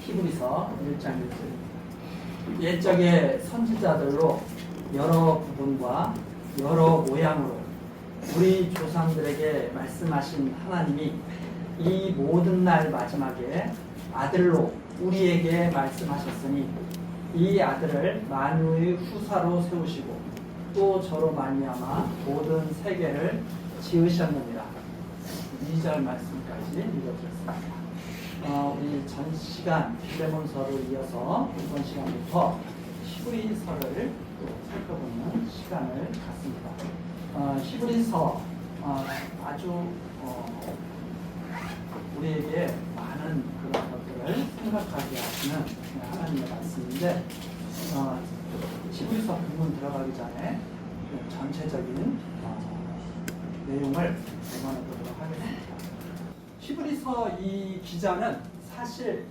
히브리서 1장 1절. 옛적의 선지자들로 여러 부분과 여러 모양으로 우리 조상들에게 말씀하신 하나님이 이 모든 날 마지막에 아들로 우리에게 말씀하셨으니 이 아들을 만유의 후사로 세우시고 또 저로 말미암아 모든 세계를 지으셨느니라. 2절 말씀까지 읽어드렸습니다. 우리 전 시간 빌레몬서를 이어서 이번 시간부터 히브리서를 또 살펴보는 시간을 갖습니다. 히브리서 아주 우리에게 많은 그런 것들을 생각하게 하시는 하나님의 말씀인데 히브리서 본문 들어가기 전에 전체적인 내용을 전망해 보도록 하겠습니다. 히브리서 이 기자는 사실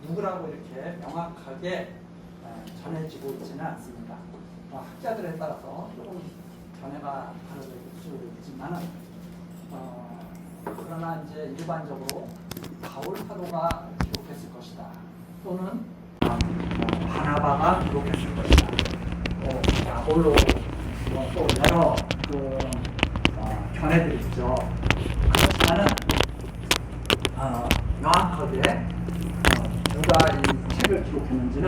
누구라고 이렇게 명확하게 전해지고 있지는 않습니다. 학자들에 따라서 조금 견해가 다를 수 있지만은 그러나 이제 일반적으로 바울 사도가 기록했을 것이다. 또는 바나바가 기록했을 것이다. 또 아볼로 또 여러 견해들이 있죠. 그렇지만은 명확하게 누가 이 책을 기록했는지는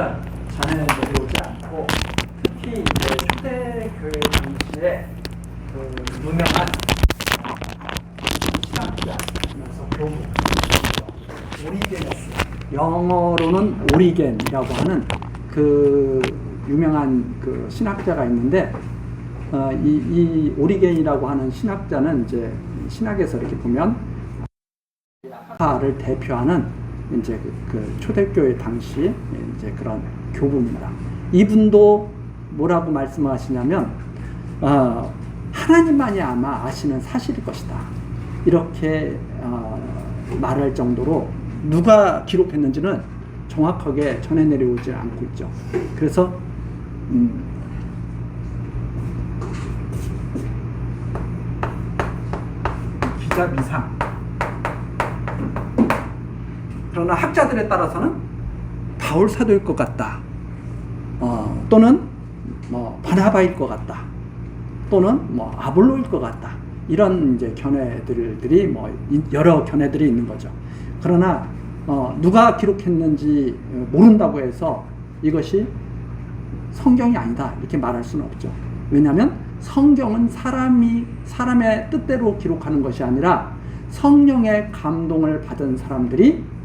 전해내려오지 않고 특히 이제 초대교회 당시에 그 유명한 신학자면서 교부 오리게네스, 영어로는 오리겐이라고 하는 그 유명한 그 신학자가 있는데 이 오리겐이라고 하는 신학자는 이제 신학에서 이렇게 보면 를 대표하는 이제 그 초대교회 당시 이제 그런 교부입니다. 이분도 뭐라고 말씀하시냐면 하나님만이 아마 아시는 사실일 것이다. 이렇게 말할 정도로 누가 기록했는지는 정확하게 전해 내려오지 않고 있죠. 그래서 기자 미상. 그러나 학자들에 따라서는 바울 사도일 것 같다. 또는 바나바일 것 같다. 또는 아볼로일 것 같다. 이런 이제 견해들이 여러 견해들이 있는 거죠. 그러나 누가 기록했는지 모른다고 해서 이것이 성경이 아니다 이렇게 말할 수는 없죠. 왜냐하면 성경은 사람의 뜻대로 기록하는 것이 아니라 성령의 감동을 받은 사람들이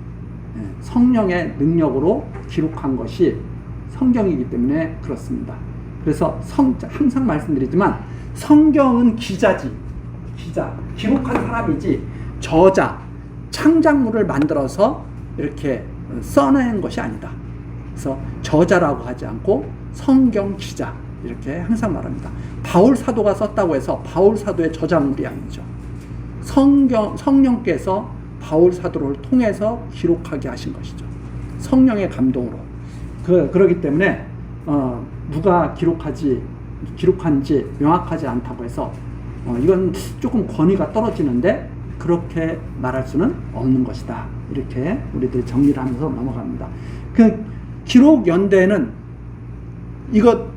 성령의 능력으로 기록한 것이 성경이기 때문에 그렇습니다. 그래서 항상 말씀드리지만 성경은 기자지, 기록한 사람이지 저자, 창작물을 만들어서 이렇게 써낸 것이 아니다. 그래서 저자라고 하지 않고 성경 기자 이렇게 항상 말합니다. 바울 사도가 썼다고 해서 바울 사도의 저작물이 아니죠. 성령께서 바울 사도를 통해서 기록하게 하신 것이죠. 성령의 감동으로. 그렇기 때문에 누가 기록한지 명확하지 않다고 해서 이건 조금 권위가 떨어지는데 그렇게 말할 수는 없는 것이다. 이렇게 우리들이 정리를 하면서 넘어갑니다. 그 기록 연대는 이것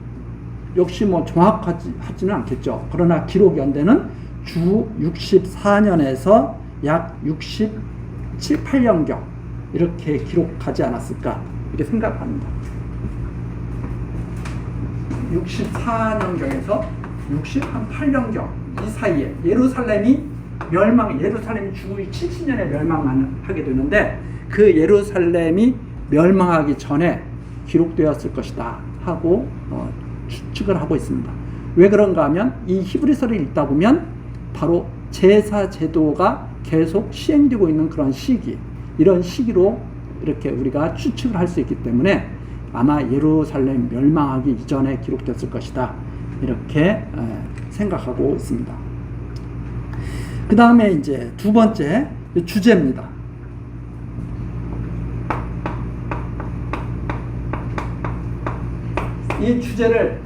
역시 정확하지는 않겠죠. 그러나 기록 연대는 주 64년에서 약 67, 8년경 이렇게 기록하지 않았을까 이렇게 생각합니다. 64년경에서 68년경 이 사이에 예루살렘이 주 70년에 멸망하게 되는데 그 예루살렘이 멸망하기 전에 기록되었을 것이다 하고 추측을 하고 있습니다. 왜 그런가 하면 이 히브리서를 읽다 보면 바로 제사 제도가 계속 시행되고 있는 그런 시기, 이런 시기로 이렇게 우리가 추측을 할 수 있기 때문에 아마 예루살렘 멸망하기 이전에 기록됐을 것이다 이렇게 생각하고 있습니다. 그 다음에 이제 두 번째 주제입니다. 이 주제를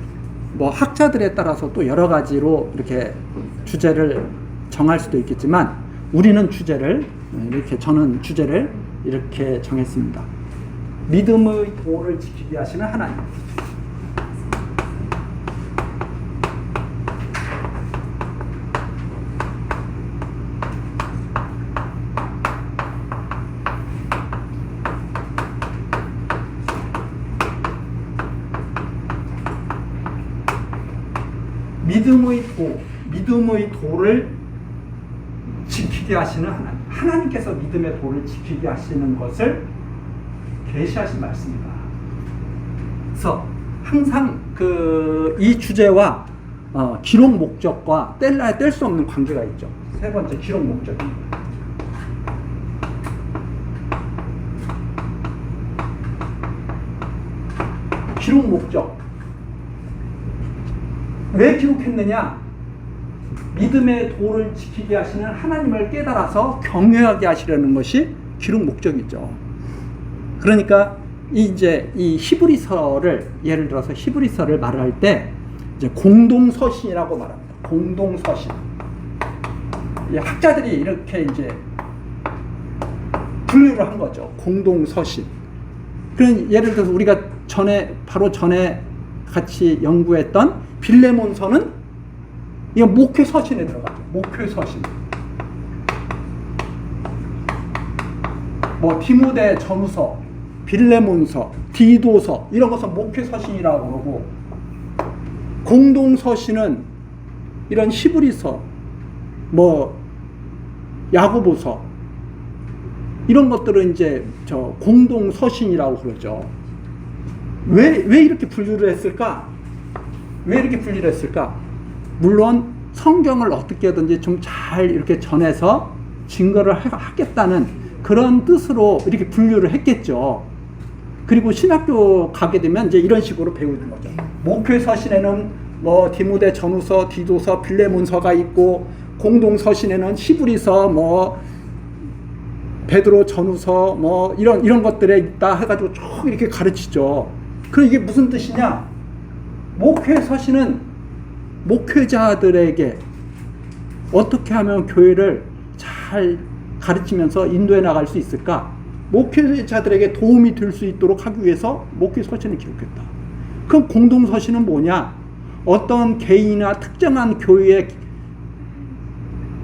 학자들에 따라서 또 여러 가지로 이렇게 주제를 정할 수도 있겠지만 저는 주제를 이렇게 정했습니다. 믿음의 도를 지키게 하시는 하나님. 믿음의 도를 지키게 하시는 하나님. 하나님께서 믿음의 도를 지키게 하시는 것을 계시하신 말씀이다. 그래서 항상 이 주제와 기록 목적과 뗄래야 뗄 수 없는 관계가 있죠. 세 번째, 기록 목적입니다. 기록 목적. 왜 기록했느냐? 믿음의 도를 지키게 하시는 하나님을 깨달아서 경외하게 하시려는 것이 기록 목적이죠. 그러니까 이제 이 히브리서를, 예를 들어서 히브리서를 말할 때 이제 공동서신이라고 말합니다. 공동서신. 학자들이 이렇게 이제 분류를 한 거죠. 공동서신. 그런 예를 들어서 우리가 바로 전에 같이 연구했던 빌레몬서는 이건 목회서신에 들어가죠. 목회서신. 뭐 디모데 전후서, 빌레몬서, 디도서 이런 것은 목회서신이라고 그러고, 공동서신은 이런 히브리서, 뭐 야고보서 이런 것들은 이제 공동서신이라고 그러죠. 왜 이렇게 분류를 했을까? 왜 이렇게 분리를 했을까? 물론 성경을 어떻게든지 좀 잘 이렇게 전해서 증거를 하겠다는 그런 뜻으로 이렇게 분류를 했겠죠. 그리고 신학교 가게 되면 이제 이런 식으로 배우는 거죠. 목회서신에는 뭐 디모데 전후서, 디도서, 빌레몬서가 있고, 공동서신에는 히브리서, 뭐 베드로 전후서, 뭐 이런 것들에 있다 해가지고 쭉 이렇게 가르치죠. 그럼 이게 무슨 뜻이냐? 목회서신은 목회자들에게 어떻게 하면 교회를 잘 가르치면서 인도해 나갈 수 있을까? 목회자들에게 도움이 될 수 있도록 하기 위해서 목회서신을 기록했다. 그럼 공동서신은 뭐냐? 어떤 개인이나 특정한 교회에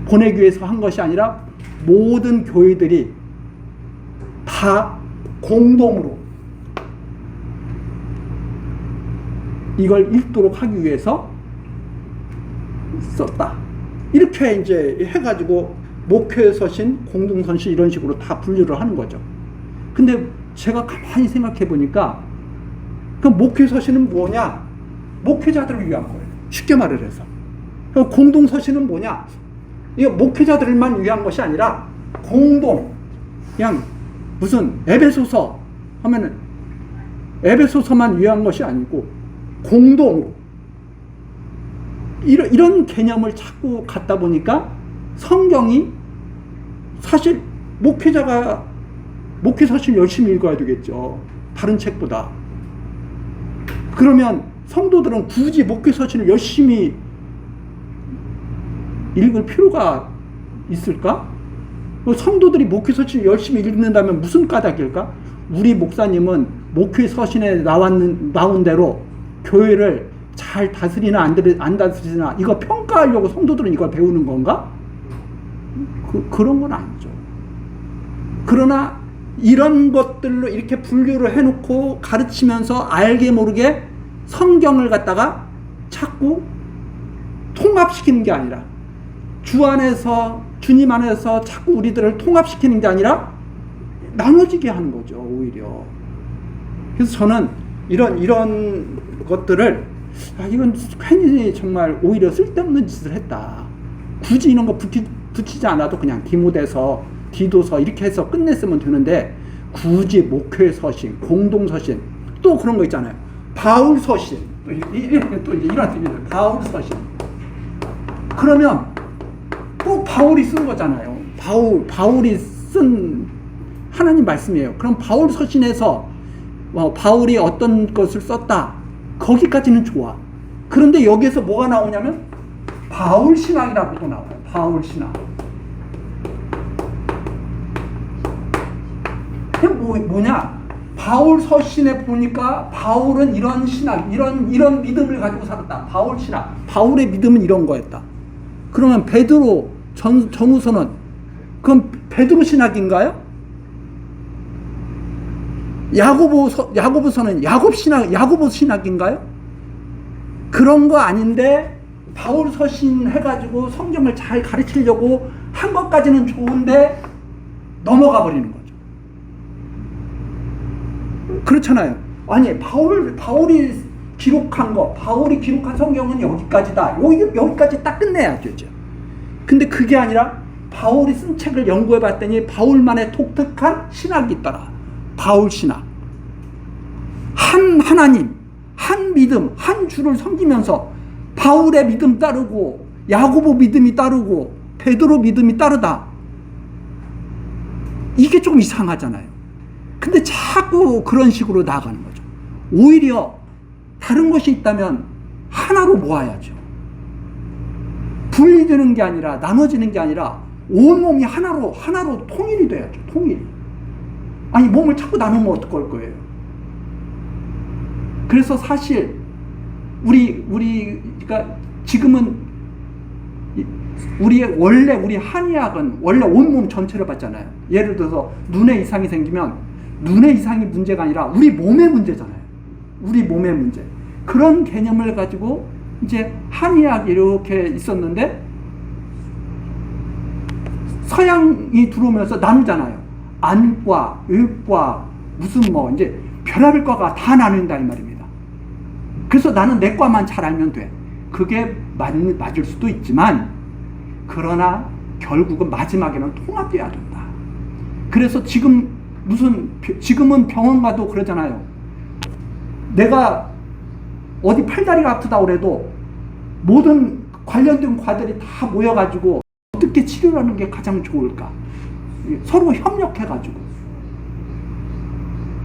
보내기 위해서 한 것이 아니라 모든 교회들이 다 공동으로 이걸 읽도록 하기 위해서 썼다. 이렇게 이제 해가지고 목회서신, 공동서신 이런 식으로 다 분류를 하는 거죠. 근데 제가 가만히 생각해 보니까 그 목회서신은 뭐냐? 목회자들을 위한 거예요. 쉽게 말을 해서. 공동서신은 뭐냐? 이거 목회자들만 위한 것이 아니라 공동, 그냥 무슨 에베소서 하면은 에베소서만 위한 것이 아니고 공동으로 이런 개념을 찾고 갔다 보니까 성경이 사실 목회자가 목회서신 열심히 읽어야 되겠죠. 다른 책보다. 그러면 성도들은 굳이 목회서신을 열심히 읽을 필요가 있을까? 성도들이 목회서신을 열심히 읽는다면 무슨 까닭일까? 우리 목사님은 목회서신에 나온 대로 교회를 잘 다스리나 안 다스리나 이거 평가하려고 성도들은 이걸 배우는 건가? 그런 건 아니죠. 그러나 이런 것들로 이렇게 분류를 해놓고 가르치면서 알게 모르게 성경을 갖다가 자꾸 통합시키는 게 아니라 주님 안에서 자꾸 우리들을 통합시키는 게 아니라 나눠지게 하는 거죠, 오히려. 그래서 저는 이런 것들을 이건 괜히 정말 오히려 쓸데없는 짓을 했다. 굳이 이런 거 붙이지 않아도 그냥 디모데서, 디도서 이렇게 해서 끝냈으면 되는데 굳이 목회서신, 공동서신 또 그런 거 있잖아요. 바울서신 또 이제 이런 뜻이죠. 바울서신. 그러면 꼭 바울이 쓴 거잖아요. 바울이 쓴 하나님 말씀이에요. 그럼 바울서신에서 바울이 어떤 것을 썼다. 거기까지는 좋아. 그런데 여기에서 뭐가 나오냐면 바울신학이라고도 나와요. 바울신학. 그게 뭐냐? 바울 서신에 보니까 바울은 이런 신학, 이런 믿음을 가지고 살았다. 바울 신학, 바울의 믿음은 이런 거였다. 그러면 베드로 전후서는 그럼 베드로 신학인가요? 야고보서는 야고보 신학인가요? 그런 거 아닌데 바울 서신 해가지고 성경을 잘 가르치려고 한 것까지는 좋은데 넘어가 버리는 거죠. 그렇잖아요. 아니 바울이 기록한 거, 바울이 기록한 성경은 여기까지다. 여기까지 딱 끝내야죠. 근데 그게 아니라 바울이 쓴 책을 연구해 봤더니 바울만의 독특한 신학이 있더라. 바울 신학. 한 하나님, 한 믿음, 한 주를 섬기면서 바울의 믿음 따르고 야고보 믿음이 따르고 베드로 믿음이 따르다. 이게 조금 이상하잖아요. 근데 자꾸 그런 식으로 나아가는 거죠. 오히려 다른 것이 있다면 하나로 모아야죠. 분리되는 게 아니라 나눠지는 게 아니라 온몸이 하나로 통일이 돼야죠. 통일이. 아니 몸을 자꾸 나누면 어떡할 거예요. 그래서 사실 우리가 지금은 우리 한의학은 원래 온몸 전체를 봤잖아요. 예를 들어서 눈에 이상이 생기면 눈의 이상이 문제가 아니라 우리 몸의 문제잖아요. 우리 몸의 문제. 그런 개념을 가지고 이제 한의학이 이렇게 있었는데 서양이 들어오면서 나누잖아요. 안과, 의과, 무슨 이제 별의별 과가 다 나눈다 이 말입니다. 그래서 나는 내 과만 잘 알면 돼. 그게 맞을 수도 있지만 그러나 결국은 마지막에는 통합돼야 된다. 그래서 지금은 병원 가도 그러잖아요. 내가 어디 팔다리가 아프다 그래도 모든 관련된 과들이 다 모여가지고 어떻게 치료를 하는 게 가장 좋을까? 서로 협력해가지고.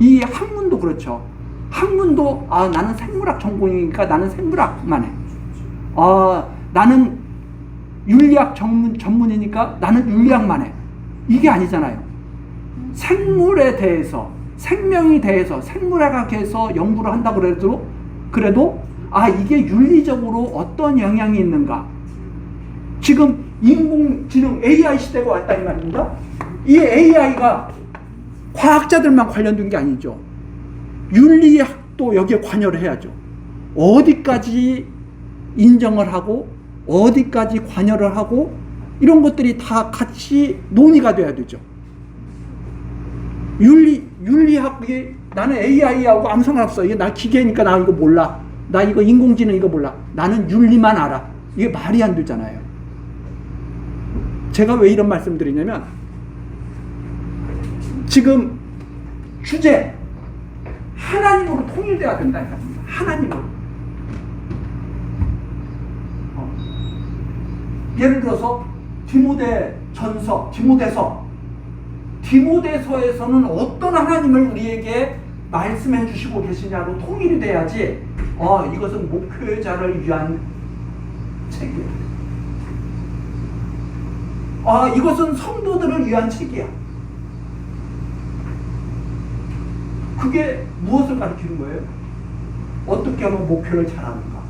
이 학문도 그렇죠. 학문도 나는 생물학 전공이니까 나는 생물학만 해. 나는 윤리학 전문이니까 나는 윤리학만 해. 이게 아니잖아요. 생물에 대해서, 생명에 대해서 생물학에서 연구를 한다고 그래도 이게 윤리적으로 어떤 영향이 있는가. 지금 인공지능 AI 시대가 왔다 이 말입니다. 이 AI가 과학자들만 관련된 게 아니죠. 윤리학도 여기에 관여를 해야죠. 어디까지 인정을 하고 어디까지 관여를 하고 이런 것들이 다 같이 논의가 돼야 되죠. 윤리학이 나는 AI하고 아무 상관없어. 이게 나 기계니까 나 이거 몰라. 나 이거 인공지능 이거 몰라. 나는 윤리만 알아. 이게 말이 안 되잖아요. 제가 왜 이런 말씀 드리냐면 지금 주제 하나님으로 통일돼야 된다. 하나님으로. 예를 들어서 디모데서에서는 어떤 하나님을 우리에게 말씀해 주시고 계시냐로 통일이 돼야지 이것은 목회자를 위한 책이야. 이것은 성도들을 위한 책이야. 그게 무엇을 가르치는 거예요? 어떻게 하면 목회를 잘하는가?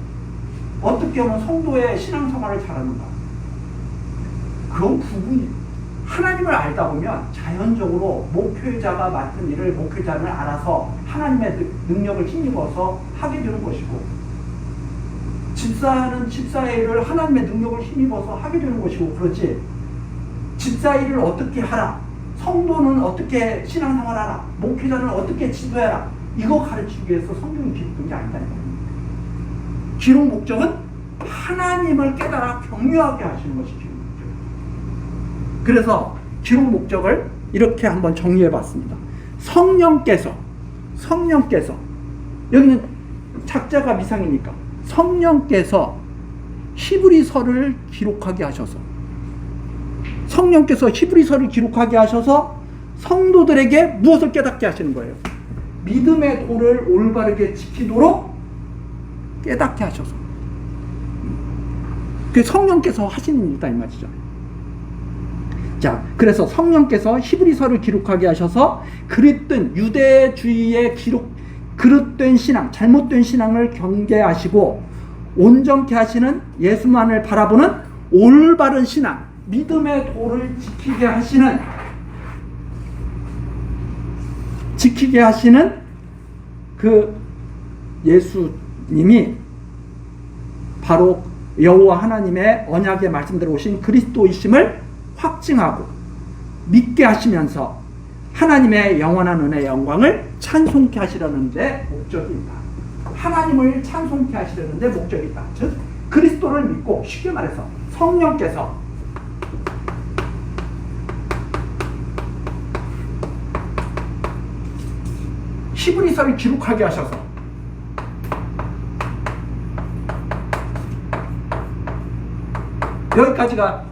어떻게 하면 성도의 신앙생활을 잘하는가? 그런 부분이 하나님을 알다 보면 자연적으로 목회자가 맡은 일을 목회자는 알아서 하나님의 능력을 힘입어서 하게 되는 것이고, 집사는 집사의 일을 하나님의 능력을 힘입어서 하게 되는 것이고, 그렇지 집사 일을 어떻게 하라, 성도는 어떻게 신앙생활하라, 목회자는 어떻게 지도해라, 이거 가르치기 위해서 성경이 기록된 게 아니다. 기록 목적은 하나님을 깨달아 경유하게 하시는 것이 기록 목적. 그래서 기록 목적을 이렇게 한번 정리해 봤습니다. 성령께서 여기는 작자가 미상이니까 성령께서 히브리서를 기록하게 하셔서 성도들에게 무엇을 깨닫게 하시는 거예요? 믿음의 도를 올바르게 지키도록 깨닫게 하셔서. 그게 성령께서 하시는 일이다 이 말이죠. 자, 그래서 성령께서 히브리서를 기록하게 하셔서 그릇된 유대주의의 그릇된 신앙, 잘못된 신앙을 경계하시고 온전케 하시는 예수만을 바라보는 올바른 신앙, 믿음의 도를 지키게 하시는 그 예수님이 바로 여호와 하나님의 언약의 말씀대로 오신 그리스도이심을 확증하고 믿게 하시면서 하나님의 영원한 은혜의 영광을 찬송케 하시려는 데 목적이 있다. 하나님을 찬송케 하시려는 데 목적이 있다. 즉 그리스도를 믿고, 쉽게 말해서 성령께서 히브리서를 기록하게 하셔서 여기까지가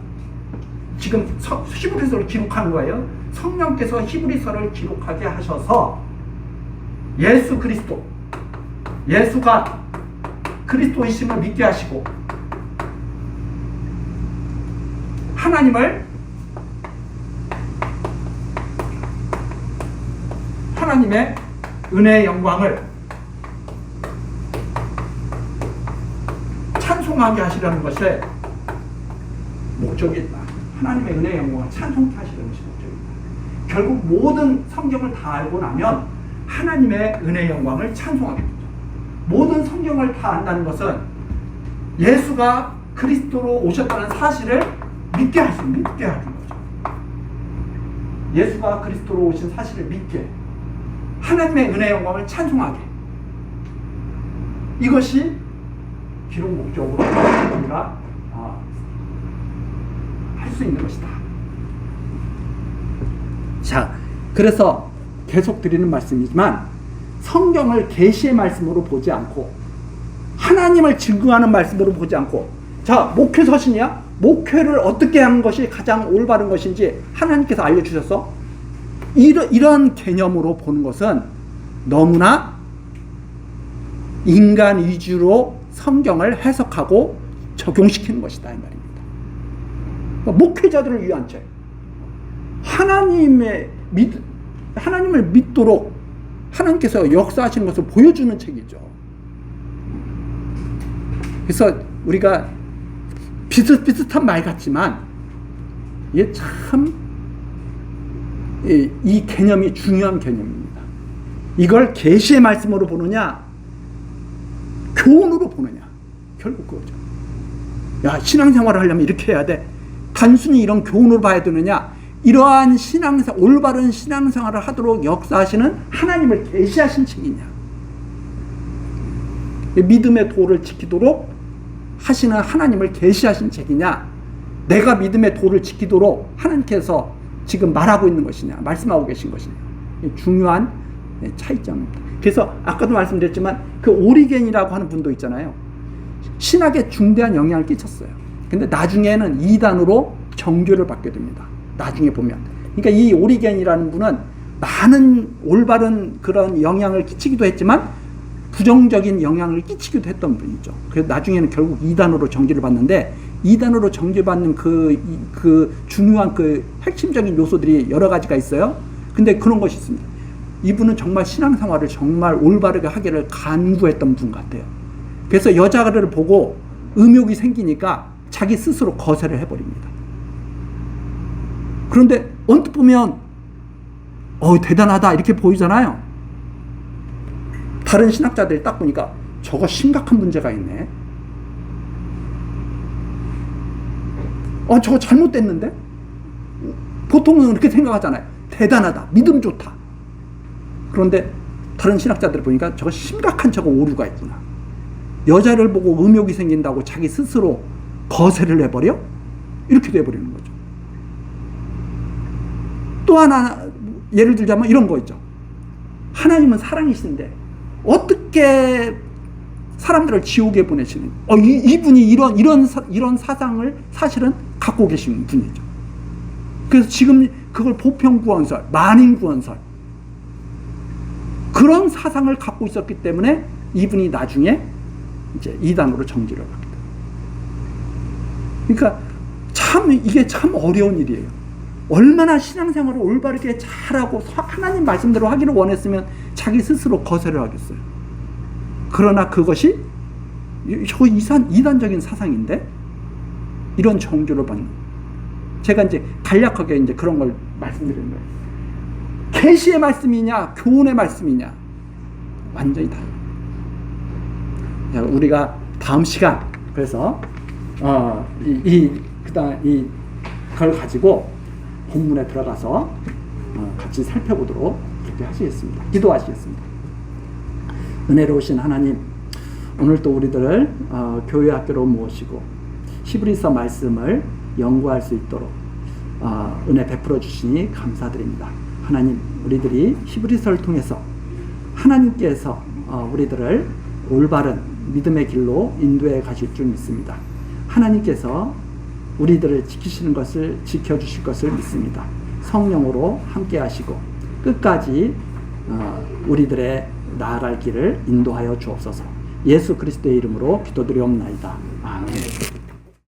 지금 히브리서를 기록하는 거예요. 성령께서 히브리서를 기록하게 하셔서 예수 그리스도, 예수가 그리스도이심을 믿게 하시고 하나님의 은혜의 영광을 찬송하게 하시려는 것에 목적이 있다. 하나님의 은혜의 영광을 찬송케 하시려는 것이 목적이다. 결국 모든 성경을 다 알고 나면 하나님의 은혜의 영광을 찬송하게 되죠. 모든 성경을 다 안다는 것은 예수가 그리스도로 오셨다는 사실을 믿게 하는 거죠. 예수가 그리스도로 오신 사실을 믿게, 하나님의 은혜의 영광을 찬송하게, 이것이 기록 목적으로 우리가 할 수 있는 것이다. 자, 그래서 계속 드리는 말씀이지만 성경을 계시의 말씀으로 보지 않고 하나님을 증거하는 말씀으로 보지 않고, 자, 목회 서신이야? 목회를 어떻게 하는 것이 가장 올바른 것인지 하나님께서 알려주셔서 이런 개념으로 보는 것은 너무나 인간 위주로 성경을 해석하고 적용시키는 것이다, 이 말입니다. 목회자들을 위한 책, 하나님을 믿도록 하나님께서 역사하시는 것을 보여주는 책이죠. 그래서 우리가 비슷비슷한 말 같지만 이게 참 이 개념이 중요한 개념입니다. 이걸 계시의 말씀으로 보느냐 교훈으로 보느냐, 결국 그거죠. 야, 신앙생활을 하려면 이렇게 해야 돼. 단순히 이런 교훈으로 봐야 되느냐, 이러한 올바른 신앙생활을 하도록 역사하시는 하나님을 계시하신 책이냐, 믿음의 도를 지키도록 하시는 하나님을 계시하신 책이냐, 내가 믿음의 도를 지키도록 하나님께서 지금 말하고 있는 것이냐, 말씀하고 계신 것이냐, 중요한 차이점입니다. 그래서 아까도 말씀드렸지만 그 오리겐이라고 하는 분도 있잖아요. 신학에 중대한 영향을 끼쳤어요. 근데 나중에는 이단으로 정죄를 받게 됩니다. 나중에 보면. 그러니까 이 오리겐이라는 분은 많은 올바른 그런 영향을 끼치기도 했지만 부정적인 영향을 끼치기도 했던 분이죠. 그래서 나중에는 결국 이단으로 정죄를 받는데, 이단으로 정죄받는 그 중요한 그 핵심적인 요소들이 여러 가지가 있어요. 근데 그런 것이 있습니다. 이분은 정말 신앙생활을 정말 올바르게 하기를 간구했던 분 같아요. 그래서 여자를 보고 의욕이 생기니까 자기 스스로 거세를 해버립니다. 그런데 언뜻 보면 대단하다 이렇게 보이잖아요. 다른 신학자들이 딱 보니까 저거 심각한 문제가 있네. 저거 잘못됐는데? 보통은 그렇게 생각하잖아요. 대단하다, 믿음 좋다. 그런데 다른 신학자들을 보니까 저거 심각한 저거 오류가 있구나. 여자를 보고 의욕이 생긴다고 자기 스스로 거세를 해버려? 이렇게 돼버리는 거죠. 또 하나 예를 들자면 이런 거 있죠. 하나님은 사랑이신데 어떻게 사람들을 지옥에 보내시는? 이분이 이런 사상을 사실은 갖고 계신 분이죠. 그래서 지금 그걸 보편구원설, 만인구원설, 그런 사상을 갖고 있었기 때문에 이분이 나중에 이제 이단으로 정죄를 받게 됩니다. 그러니까 이게 참 어려운 일이에요. 얼마나 신앙생활을 올바르게 잘하고 하나님 말씀대로 하기를 원했으면 자기 스스로 거절을 하겠어요. 그러나 그것이 이단적인 사상인데 이런 정죄를 받는. 제가 이제 간략하게 이제 그런 걸 말씀드리는 거예요. 계시의 말씀이냐 교훈의 말씀이냐 완전히 달라요. 우리가 다음 시간 그래서 그걸 가지고 본문에 들어가서 같이 살펴보도록 그렇게 하시겠습니다. 기도하시겠습니다. 은혜로우신 하나님, 오늘 또 우리들을 교회 학교로 모시고 히브리서 말씀을 연구할 수 있도록 은혜 베풀어 주시니 감사드립니다. 하나님, 우리들이 히브리서를 통해서 하나님께서 우리들을 올바른 믿음의 길로 인도해 가실 줄 믿습니다. 하나님께서 우리들을 지켜주실 것을 믿습니다. 성령으로 함께 하시고 끝까지 우리들의 나아갈 길을 인도하여 주옵소서. 예수 그리스도의 이름으로 기도드리옵나이다.